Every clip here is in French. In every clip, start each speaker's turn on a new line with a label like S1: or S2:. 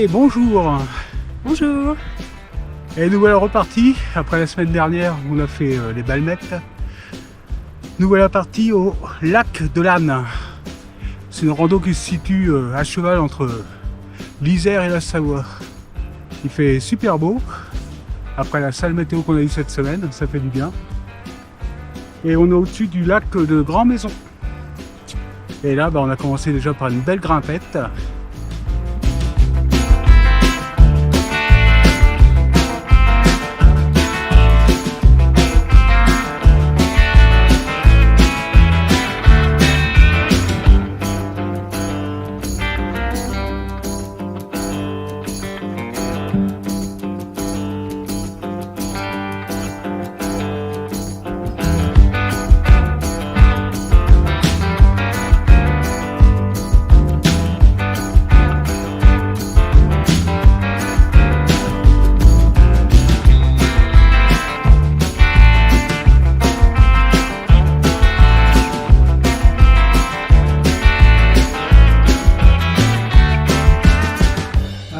S1: bonjour.
S2: Bonjour.
S1: Et nous voilà repartis, après la semaine dernière où on a fait les Balmettes. Nous voilà partis au lac de l'Âne. C'est une rando qui se situe à cheval entre l'Isère et la Savoie. Il fait super beau, après la sale météo qu'on a eue cette semaine, ça fait du bien. Et on est au-dessus du lac de Grand Maison. Et là, on a commencé déjà par une belle grimpette.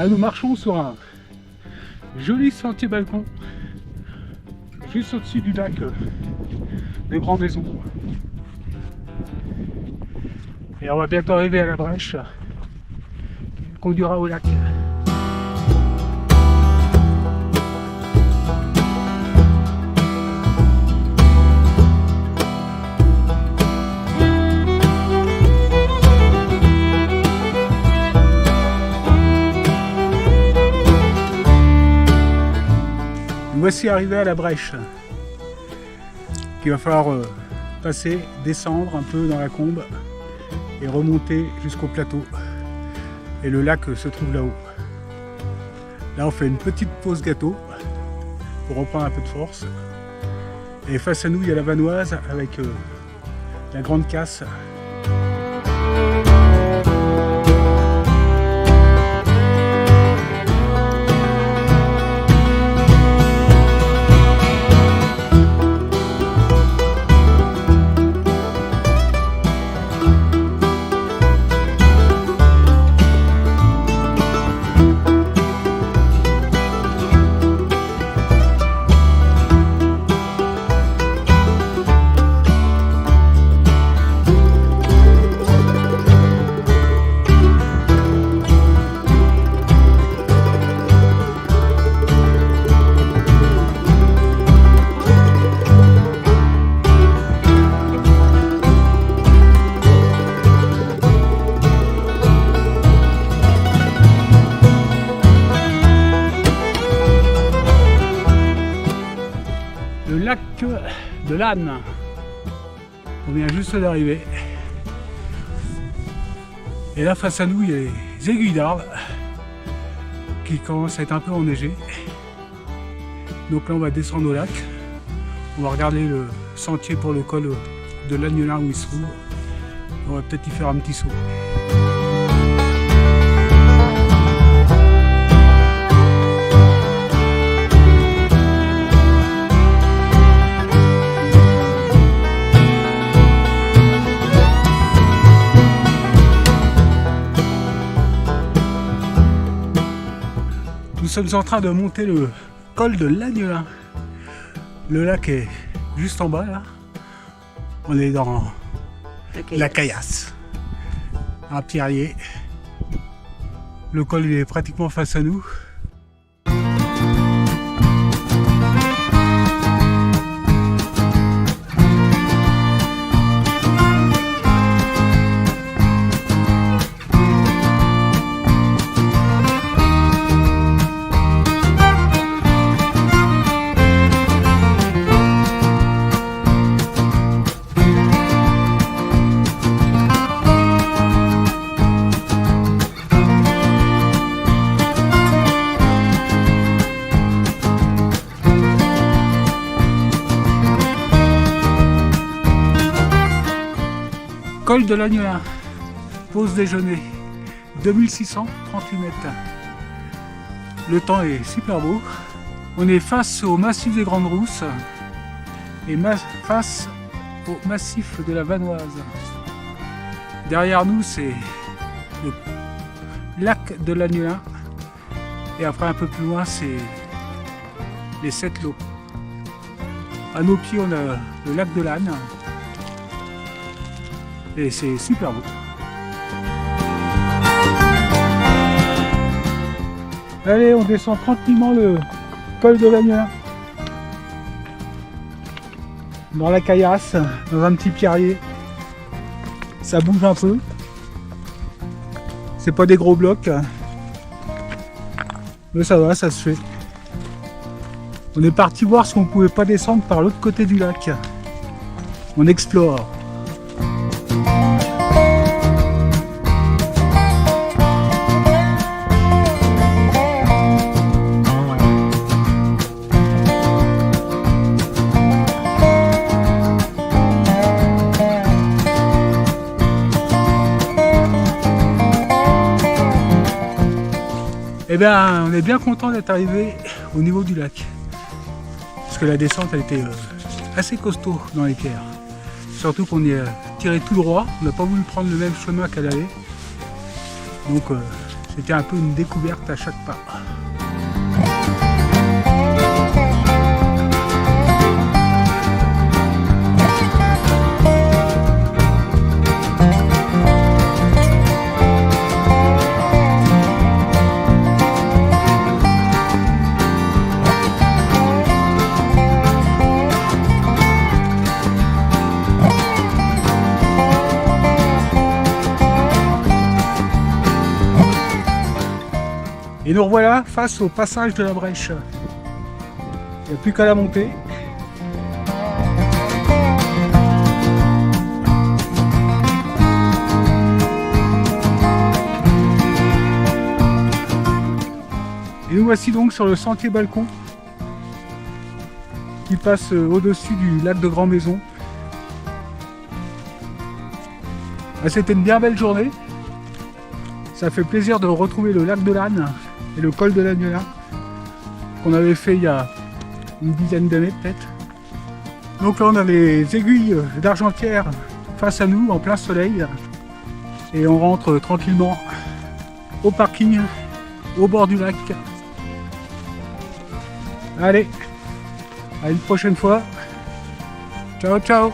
S1: Nous marchons sur un joli sentier balcon juste au-dessus du lac de Grand Maison. Et on va bientôt arriver à la brèche qui conduira au lac. Voici arrivé à la brèche qu'il va falloir passer, descendre un peu dans la combe et remonter jusqu'au plateau. Et le lac se trouve là-haut. Là on fait une petite pause gâteau pour reprendre un peu de force. Et face à nous il y a la Vanoise avec la grande casse. Le lac de l'Âne. On vient juste d'arriver. Et là face à nous il y a les aiguilles d'Arles qui commencent à être un peu enneigées. Donc là on va descendre au lac. On va regarder le sentier pour le col de l'Agnelin où il se trouve. On va peut-être y faire un petit saut. Nous sommes en train de monter le col de l'Agnelin. Le lac est juste en bas là. On est dans la Caillasse, un pierrier. Le col il est pratiquement face à nous. Col de l'Agnelin, pause déjeuner, 2638 mètres. Le temps est super beau. On est face au massif des Grandes Rousses et face au massif de la Vanoise. Derrière nous, c'est le lac de l'Agnelin Et après un peu plus loin, c'est les 7 lots. À nos pieds, on a le lac de l'Âne. Et c'est super beau. Allez, on descend tranquillement le col de l'Agneau. Dans la caillasse, dans un petit pierrier. Ça bouge un peu. C'est pas des gros blocs. Mais ça va, ça se fait. On est parti voir si on pouvait pas descendre par l'autre côté du lac. On explore. Eh bien, on est bien content d'être arrivé au niveau du lac. Parce que la descente a été assez costaud dans les pierres. Surtout qu'on est tiré tout droit. On n'a pas voulu prendre le même chemin qu'à l'aller. Donc c'était un peu une découverte à chaque pas. Et nous revoilà face au passage de la Brèche. Il n'y a plus qu'à la monter. Et nous voici donc sur le sentier balcon qui passe au-dessus du lac de Grand Maison. C'était une bien belle journée. Ça fait plaisir de retrouver le lac de l'Âne et le col de l'Agneau qu'on avait fait il y a une dizaine d'années peut-être. Donc là on a les aiguilles d'Argentière face à nous en plein soleil et on rentre tranquillement au parking au bord du lac. Allez, à une prochaine fois. Ciao ciao.